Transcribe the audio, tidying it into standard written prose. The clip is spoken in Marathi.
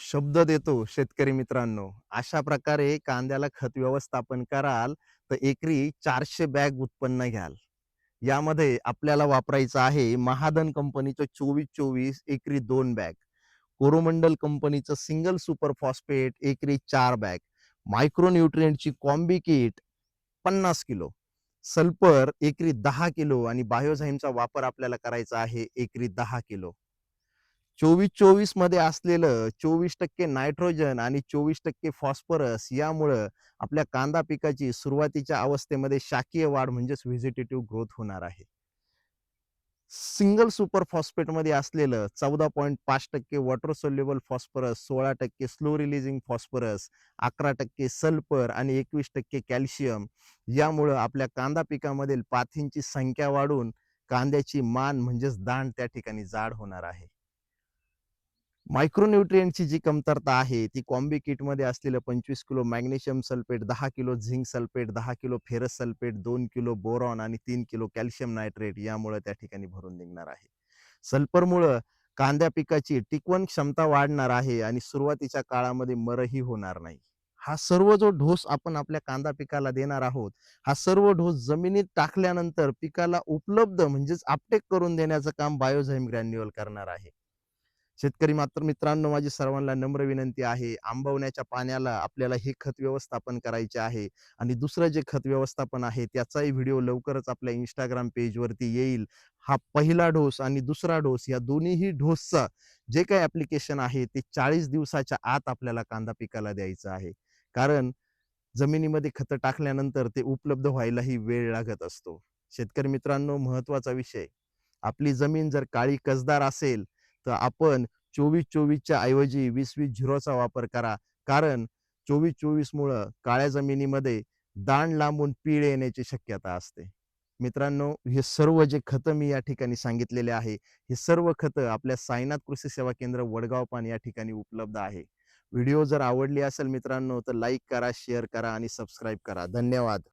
शब्द देतो शेतकरी मित्रांनो, अशा प्रकारे कांद्याला खत व्यवस्थापन कराल तर एकरी 400 बॅग उत्पन्न घ्याल. यामध्ये आपल्याला वापरायचं आहे महादन कंपनीचं 24-24 एकरी 2 बॅग, कोरोमंडल कंपनीचं सिंगल सुपर फॉस्फेट एकरी 4 बॅग, मायक्रोन्यूट्रिएंटची कॉम्बी किट 50 किलो, सल्फर एकरी 10 किलो आणि बायोझाईमचा वापर आपल्याला करायचा आहे एकरी 10 किलो. 24-24 मध्ये असलेलं 24% नायट्रोजन आणि 24% फॉस्फरस यामुळं आपल्या कांदा पिकाची सुरुवातीच्या अवस्थेमध्ये शाकीय वाढ म्हणजेच व्हेजिटेटिव्ह ग्रोथ होणार आहे. सिंगल सुपर फॉस्फेटमध्ये असलेलं 14.5% water soluble phosphorus, 16% slow releasing phosphorus, 11% sulphur आणि 21% कॅल्शियम यामुळं आपल्या कांदा पिकामधील पाथींची संख्या वाढून कांद्याची मान म्हणजेच दांड त्या ठिकाणी जाड होणार आहे. मायक्रोन्यूट्रिएंटची जी कमतरता आहे ती कॉम्बी किटमध्ये असलेलं 25 kilo magnesium sulphate, 10 kilo zinc sulphate, 10 kilo ferrous sulphate, 2 kilo boron आणि 3 किलो कॅल्शियम नायट्रेट यामुळे त्या ठिकाणी भरून निघणार आहे. सल्फरमुळं कांद्या पिकाची टिकवण क्षमता वाढणार आहे आणि सुरुवातीच्या काळामध्ये मरही होणार नाही. हा सर्व जो ढोस आपण आपल्या कांदा पिकाला देणार आहोत, हा सर्व ढोस जमिनीत टाकल्यानंतर पिकाला उपलब्ध म्हणजेच आपटेक करून देण्याचं काम बायोझाईम ग्रॅन्युअल करणार आहे. शेतकरी मात्र मित्रांनो, माझी सर्वांना नम्र विनंती आहे, आंबवण्याच्या पाण्याला आपल्याला हे खत व्यवस्थापन करायचे आहे आणि दुसरं जे खत व्यवस्थापन आहे त्याचाही व्हिडिओ लवकरच आपल्या Instagram पेजवरती येईल. हा पहिला डोस आणि दुसरा डोस या दोन्हीही डोसचा जे काही ॲप्लिकेशन आहे ते 40 दिवसाच्या आत आपल्याला कांदा पिकाला द्यायचं आहे. कारण जमिनीमध्ये खतं टाकल्यानंतर ते उपलब्ध व्हायलाही वेळ लागत असतो. शेतकरी मित्रांनो, महत्त्वाचा विषय, आपली जमीन जर काळी कसदार असेल, तर आपण 24-24 च्या ऐवजी 20-20 झिरोचा वापर करा. कारण 24-24 मुळं काळ्या जमिनीमध्ये दाण लांबून पीळ येण्याची शक्यता असते. मित्रांनो, हे सर्व जे खतं मी या ठिकाणी सांगितलेले आहे, हे सर्व खतं आपल्या साईनाथ कृषी सेवा केंद्र वडगाव पान या ठिकाणी उपलब्ध आहे. व्हिडिओ जर आवडली असेल मित्रांनो, तर लाईक करा, शेअर करा आणि सबस्क्राईब करा. धन्यवाद.